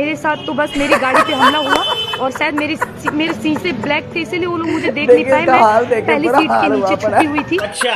मेरे साथ तो बस मेरी गाड़ी पे हमला हुआ और शायद मेरे शीशे ब्लैक थे, इसीलिए वो लोग मुझे देख नहीं पाए। मैं पहली सीट के नीचे छुपी हुई थी। अच्छा।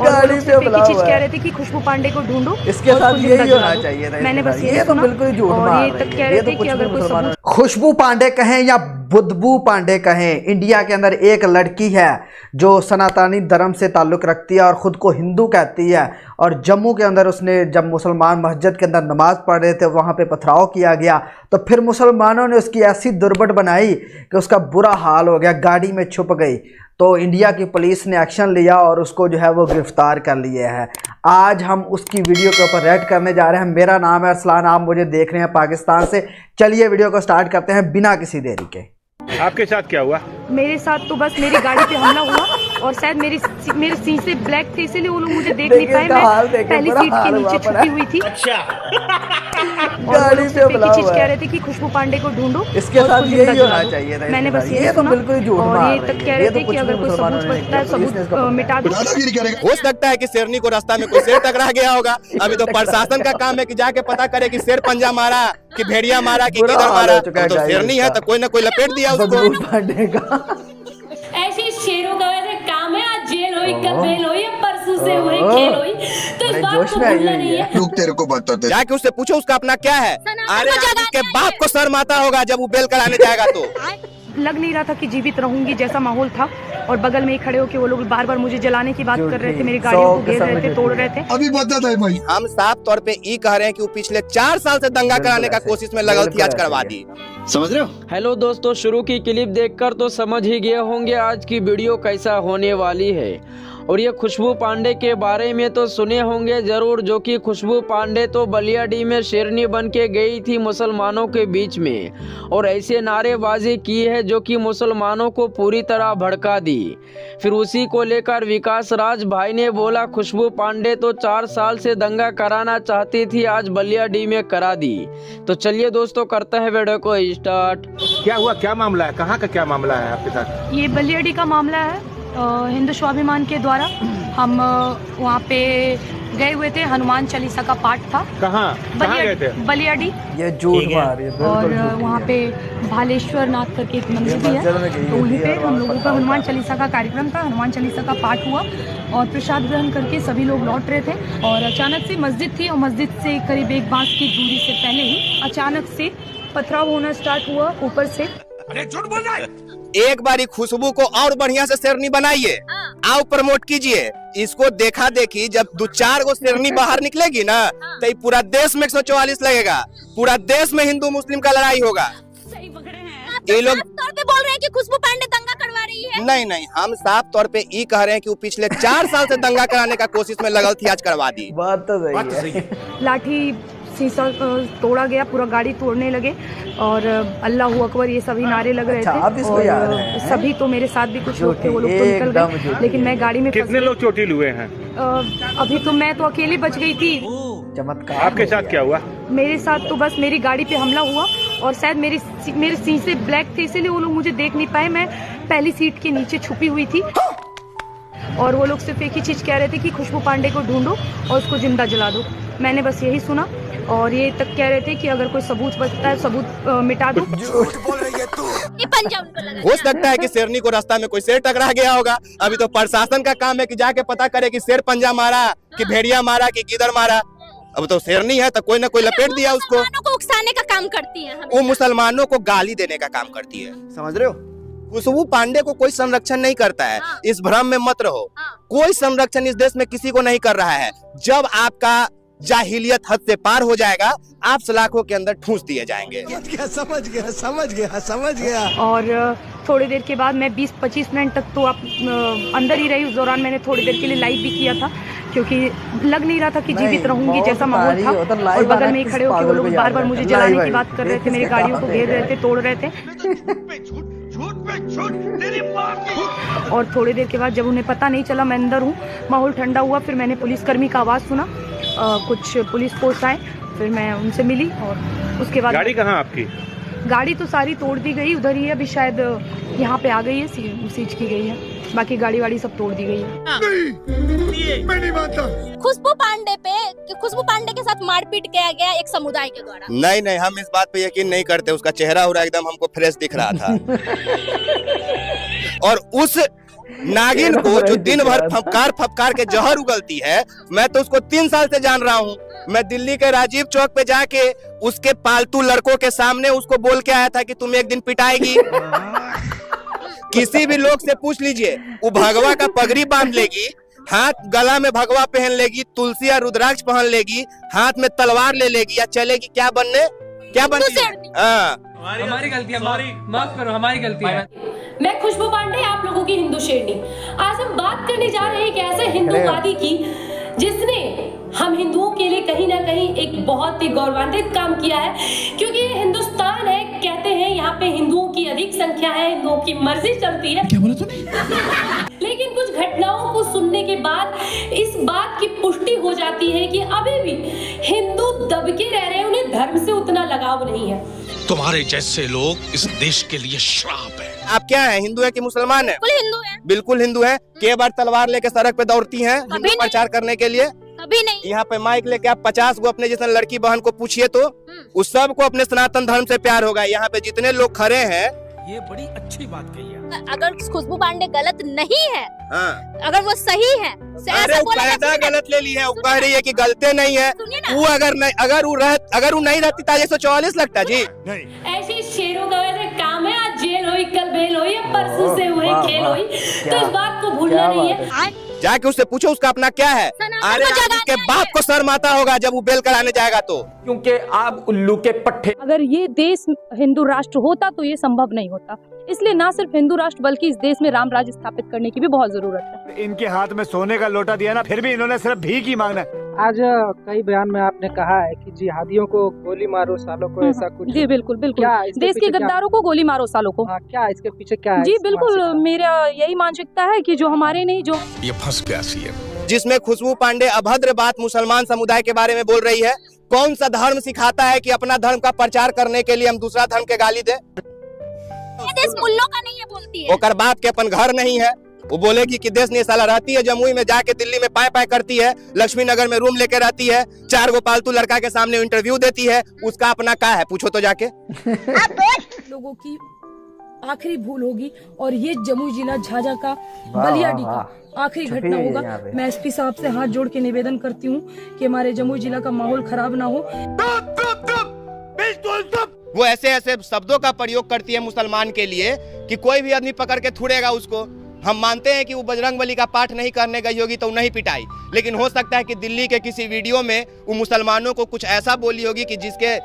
गाड़ी से हमला हुआ। कह रहे थे कि खुशबू पांडे को ढूंढो, इसके साथ यही होना चाहिए था। मैंने बस ये तो बिल्कुल झूठ मार रही है। कह रहे थे कि अगर कोई सबूत। खुशबू पांडे कहें या बुदबू पांडे कहें, इंडिया के अंदर एक लड़की है जो सनातनी धर्म से ताल्लुक़ रखती है और ख़ुद को हिंदू कहती है। और जम्मू के अंदर उसने जब मुसलमान मस्जिद के अंदर नमाज़ पढ़ रहे थे, वहाँ पे पथराव किया गया, तो फिर मुसलमानों ने उसकी ऐसी दुर्बट बनाई कि उसका बुरा हाल हो गया, गाड़ी में छुप गई। तो इंडिया की पुलिस ने एक्शन लिया और उसको जो है वो गिरफ़्तार कर लिया है। आज हम उसकी वीडियो के ऊपर रेड करने जा रहे हैं। मेरा नाम है अरसलान, आप मुझे देख रहे हैं पाकिस्तान से। चलिए वीडियो को स्टार्ट करते हैं बिना किसी देरी के। आपके साथ क्या हुआ? मेरे साथ तो बस मेरी गाड़ी पे हमला हुआ और शायद मेरे शीशे ब्लैक थे, इसीलिए वो लोग मुझे देख नहीं पाए। मैं पहली सीट के नीचे छुपी हुई थी। अच्छा। गाड़ी से हमला हुआ। कह रहे थे कि खुशबू पांडे को ढूंढो, इसके साथ यही होना चाहिए था। मैंने बस ये तो बिल्कुल झूठ मार रही है। और ये तक कह रहे थे कि अगर कोई सबूत बचता है सबूत मिटा दो। हो सकता है कि शेरनी को रास्ता में कोई शेर टकरा गया होगा। अभी तो प्रशासन का काम है कि जाके पता करे कि शेर पंजा मारा कि भेड़िया मारा कि किधर मारा। तो शेरनी है तो कोई ना कोई लपेट दिया उसको। पांडे का ऐसी शेरों का वैसे काम है। आज जेल हुई, कल बेल हुई, परसों से हुई खेल हुई, तो इस बात को भूलना नहीं है। लोग तेरे को बताते, जाके उससे पूछो उसका अपना क्या है। अरे उसके बाप को शर्म आता होगा जब वो बेल कराने जाएगा तो। लग नहीं रहा था कि जीवित रहूंगी जैसा माहौल था। और बगल में ही खड़े होके वो लोग बार बार मुझे जलाने की बात कर रहे थे, मेरी गाड़ियों को घेर रहे थे, तोड़ रहे थे। अभी बता दे भाई, हम साफ तौर पे ये कह रहे हैं कि वो पिछले 4 साल से दंगा कराने का कोशिश में लगल थी, आज करवा दी। समझ रहे हो? हेलो दोस्तों, शुरू की क्लिप देखकर तो समझ ही गए होंगे आज की वीडियो कैसा होने वाली है। और ये खुशबू पांडे के बारे में तो सुने होंगे जरूर, जो कि खुशबू पांडे तो बलियाडी में शेरनी बन के गई थी मुसलमानों के बीच में और ऐसे नारेबाजी की है जो कि मुसलमानों को पूरी तरह भड़का दी। फिर उसी को लेकर विकास राज भाई ने बोला खुशबू पांडे तो 4 साल से दंगा कराना चाहती थी, आज बलियाडी में करा दी। तो चलिए दोस्तों करते हैं वीडियो को स्टार्ट। क्या हुआ, क्या मामला है, कहाँ का क्या मामला है आपके साथ? ये बलियाडी का मामला है। हिंदू स्वाभिमान के द्वारा हम वहाँ पे गए हुए थे, हनुमान चालीसा का पाठ था। कहाँ गए थे? बलियाडी। ये झूठ मार रही है। और वहाँ पे भालेश्वर नाथ करके एक मंदिर भी है, तो वहीं पे हम लोगों का हनुमान चालीसा का कार्यक्रम था। हनुमान चालीसा का पाठ हुआ और प्रसाद ग्रहण करके सभी लोग लौट रहे थे और अचानक से मस्जिद थी और मस्जिद से करीब 1 बांस की दूरी से पहले ही अचानक से पथराव होना स्टार्ट हुआ ऊपर से। अरे झूठ बोल रहा है। एक बारी खुशबू को और बढ़िया से शेरनी बनाइए, आओ प्रमोट कीजिए इसको। देखा देखी जब 2-4 गो शेरनी बाहर निकलेगी ना तो ये पूरा देश में 144 लगेगा, पूरा देश में हिंदू मुस्लिम का लड़ाई होगा। सही पकड़े हैं। ये लोग तौर पे बोल रहे हैं कि खुशबू पांडे दंगा करवा रही है। नहीं, हम साफ तौर पे ये कह रहे हैं कि वो पिछले 4 साल से दंगा कराने का कोशिश में लगल थी, आज करवा दी। बात तो सही है। लाठी शीशा तोड़ा गया, पूरा गाड़ी तोड़ने लगे और अल्लाह अकबर ये सभी नारे लग रहे थे। आप इसको याद है? सभी तो मेरे साथ भी कुछ लोग थे, वो लोग तो निकल गए, लेकिन मैं गाड़ी में कितने लोग चोटिल हुए हैं? अभी तो मैं तो अकेली बच गई थी। चमत्कार। आपके साथ क्या हुआ? मेरे साथ तो बस मेरी गाड़ी पे हमला हुआ और शायद मेरे शीशे ब्लैक थे, इसीलिए वो लोग मुझे देख नहीं पाए। मैं पहली सीट के नीचे छुपी हुई थी और वो लोग सिर्फ एक ही चीज कह रहे थे कि खुशबू पांडे को ढूंढो और उसको जिंदा जला दो। मैंने बस यही सुना और ये तक कह रहे थे कि अगर कोई सबूत बचता है सबूत मिटा दो। झूठ बोल रही है तू। हो सकता है कि शेरनी को रास्ता में कोई शेर टकरा गया होगा। अभी तो प्रशासन का काम है कि जाके पता करे कि शेर पंजा मारा कि भेड़िया मारा कि किधर मारा। अब तो शेरनी है तो कोई ना कोई लपेट दिया उसको। मुसलमानों को उकसाने का काम करती है, वो मुसलमानों को गाली देने का काम करती है, समझ रहे हो? खुशबू पांडे को कोई संरक्षण नहीं करता है, इस भ्रम में मत रहो। कोई संरक्षण इस देश में किसी को नहीं कर रहा है। जब आपका जाहिलियत हद से पार हो जाएगा, आप सलाखों के अंदर ठूंस दिए जाएंगे। समझ गया। और थोड़ी देर के बाद मैं 20-25 मिनट तक तो आप अंदर ही रही। उस दौरान मैंने थोड़ी देर के लिए लाइव भी किया था क्योंकि लग नहीं रहा था कि जीवित रहूंगी जैसा माहौल था। और बगल में ही खड़े होके वो लोग बार बार मुझे जलाने की बात कर रहे थे, मेरी गाड़ियों को घेर रहे थे, तोड़ रहे थे। और थोड़ी देर के बाद जब उन्हें पता नहीं चला मैं अंदर हूँ, माहौल ठंडा हुआ, फिर मैंने पुलिसकर्मी का आवाज़ सुना। कुछ पुलिस फोर्स आए, फिर मैं उनसे मिली और उसके बाद। गाड़ी कहाँ आपकी? गाड़ी तो सारी तोड़ दी गई, उधर ही है अभी, शायद यहाँ पे आ गई है, सीज की गई है, बाकी गाड़ी वाड़ी सब तोड़ दी गई है। मैं नहीं मानता। खुशबू पांडे के साथ मारपीट किया गया एक समुदाय के द्वारा। नहीं, हम इस बात पे यकीन नहीं करते। उसका चेहरा हो रहा एकदम हमको फ्रेश दिख रहा था। और उस नागिन को जो दिन भर फपकार के जहर उगलती है, मैं तो उसको 3 साल से जान रहा हूँ। मैं दिल्ली के राजीव चौक पे जाके उसके पालतू लड़कों के सामने उसको बोल के आया था कि तुम एक दिन पिटाएगी। किसी भी लोग से पूछ लीजिए, वो भगवा का पगड़ी बांध लेगी, हाथ गला में भगवा पहन लेगी, तुलसी या रुद्राक्ष पहन लेगी, हाथ में तलवार ले लेगी, या चलेगी क्या बनने? हमारी गलती है, माफ करो, हमारी गलती है। मैं खुशबू पांडे, आप लोगों की हिंदू शेरनी। आज हम बात करने जा रहे हैं एक ऐसे हिंदूवादी की जिसने हम हिंदुओं के लिए कहीं ना कहीं एक बहुत ही गौरवान्वित काम किया है, क्योंकि ये हिंदुस्तान है, कहते हैं यहाँ पे हिंदुओं की अधिक संख्या है, हिंदुओं की मर्जी चलती है। क्या बोला तूने? लेकिन कुछ घटनाओं को सुनने के बाद इस बात की पुष्टि हो जाती है कि अभी भी हिंदू दबके रह रहे हैं, उन्हें धर्म से उतना लगाव नहीं है। तुम्हारे जैसे लोग इस देश के लिए श्राप है। आप क्या है, हिंदू है कि मुसलमान है? बिल्कुल हिंदू है। बिल्कुल हिंदू है। कई बार तलवार लेके सड़क पे दौड़ती हैं हिंदू प्रचार करने के लिए? कभी नहीं। यहाँ पे माइक लेके आप 50 को अपने जैसे लड़की बहन को पूछिए तो उस सब को अपने सनातन धर्म से प्यार होगा। यहाँ पे जितने लोग खड़े हैं, ये बड़ी अच्छी बात कही है। अगर खुशबू पांडे गलत नहीं है, हाँ। अगर वो सही है, अरे वो कायदा गलत ले ली है, वो कह रही है कि गलते नहीं है। वो अगर वो नहीं रहती तो 144 लगता जी। ऐसे शेरों का वैसे काम है, आज जेल हुई, कल बेल हुई, परसों से हुए खेल हुई, तो इस बात को भूलना नहीं है। जाके उससे पूछो उसका अपना क्या है। अरे उसके बाप को शर्म आता होगा जब वो बेल कराने जाएगा तो, क्योंकि आप उल्लू के पट्टे। अगर ये देश हिंदू राष्ट्र होता तो ये संभव नहीं होता, इसलिए ना सिर्फ हिंदू राष्ट्र बल्कि इस देश में राम राज्य स्थापित करने की भी बहुत जरूरत है। इनके हाथ में सोने का लोटा दिया ना, फिर भी इन्होंने सिर्फ भीख ही मांगना। आज कई बयान में आपने कहा है कि जिहादियों को गोली मारो, सालों को ऐसा कुछ। जी बिल्कुल बिल्कुल, देश के गद्दारों को गोली मारो, सालों को। क्या इसके पीछे क्या है? जी बिल्कुल, मेरा यही मानसिकता है कि जो हमारे नहीं, जो ये फंस गया सीएम। जिसमें खुशबू पांडे अभद्र बात मुसलमान समुदाय के बारे में बोल रही है। कौन सा धर्म सिखाता है कि अपना धर्म का प्रचार करने के लिए हम दूसरा धर्म के गाली दे? देश मुल्लों का नहीं है बोलती है। ओकर बाप के अपन घर नहीं है, वो बोलेगी कि देश ने साला रहती है जमुई में, जाके दिल्ली में पाए करती है, लक्ष्मी नगर में रूम लेके रहती है, 4 गो पालतू लड़का के सामने इंटरव्यू देती है, उसका अपना क्या है पूछो तो जाके। लोगों की आखिरी भूल होगी और ये जमुई जिला झाझा का बलियाडी का आखिरी घटना होगा। मैं एसपी साहब से हाथ जोड़ के निवेदन करती हूँ कि हमारे जमुई जिला का माहौल खराब ना हो। वो ऐसे शब्दों का प्रयोग करती है मुसलमान के लिए कि कोई भी आदमी पकड़ के थुड़ेगा उसको। हम मानते हैं कि वो बजरंगबली का पाठ नहीं करने गई होगी तो नहीं पिटाई, लेकिन हो सकता है कि दिल्ली के किसी वीडियो में वो मुसलमानों को कुछ ऐसा बोली होगी कि जिसके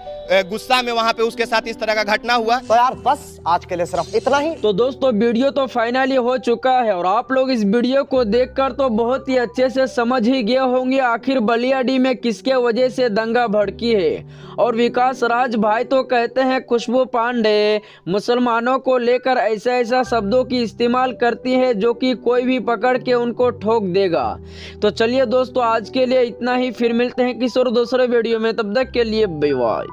गुस्सा में वहां पे उसके साथ इस तरह का घटना हुआ। तो यार बस आज के लिए सिर्फ इतना ही। तो दोस्तों वीडियो तो फाइनली हो चुका है और आप लोग इस वीडियो को देखकर तो बहुत ही अच्छे से समझ ही गए होंगे आखिर बलियाडी में किसके वजह से दंगा भड़की है। और विकास राज भाई तो कहते हैं खुशबू पांडे मुसलमानों को लेकर ऐसा शब्दों की इस्तेमाल करती है जो कि कोई भी पकड़ के उनको ठोक देगा। तो चलिए दोस्तों आज के लिए इतना ही, फिर मिलते हैं किसी और दूसरे वीडियो में, तब तक के लिए बाय बाय।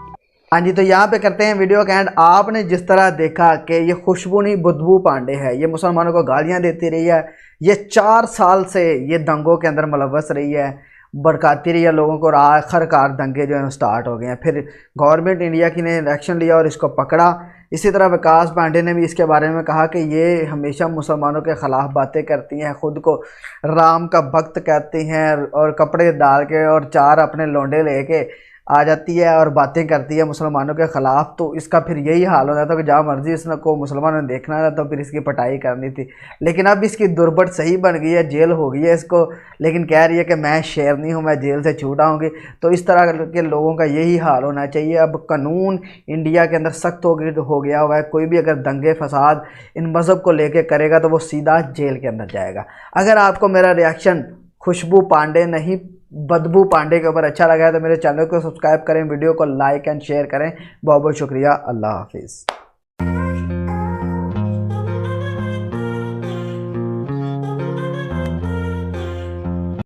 हाँ जी, तो यहाँ पे करते हैं वीडियो का एंड। आपने जिस तरह देखा कि ये खुशबू नहीं बुदबू पांडे है, ये मुसलमानों को गालियाँ देती रही है, ये 4 साल से ये दंगों के अंदर मुलव्वस रही है, भड़काती रही है लोगों को और आखिरकार दंगे जो है स्टार्ट हो गए हैं। फिर गवर्नमेंट इंडिया की ने एक्शन लिया और इसको पकड़ा। इसी तरह विकास पांडे ने भी इसके बारे में कहा कि ये हमेशा मुसलमानों के ख़िलाफ़ बातें करती हैं, ख़ुद को राम का भक्त कहती हैं और कपड़े डाल के और 4 अपने लौंडे लेके आ जाती है और बातें करती है मुसलमानों के ख़िलाफ़। तो इसका फिर यही हाल हो जाता है कि जहाँ मर्जी इसने को मुसलमानों ने देखना था तो फिर इसकी पटाई करनी थी। लेकिन अब इसकी दुर्बट सही बन गई है, जेल हो गई है इसको, लेकिन कह रही है कि मैं शेरनी हूँ, मैं जेल से छूट आऊँगी। तो इस तरह के लोगों का यही हाल होना चाहिए। अब कानून इंडिया के अंदर सख्त हो गया हुआ है, कोई भी अगर दंगे फसाद इन मज़हब को लेके करेगा तो वो सीधा जेल के अंदर जाएगा। अगर आपको मेरा रिएक्शन खुशबू पांडे नहीं बदबू पांडे के ऊपर अच्छा लगा है तो मेरे चैनल को सब्सक्राइब करें, वीडियो को लाइक एंड शेयर करें। बहुत बहुत शुक्रिया। अल्लाह हाफिज़।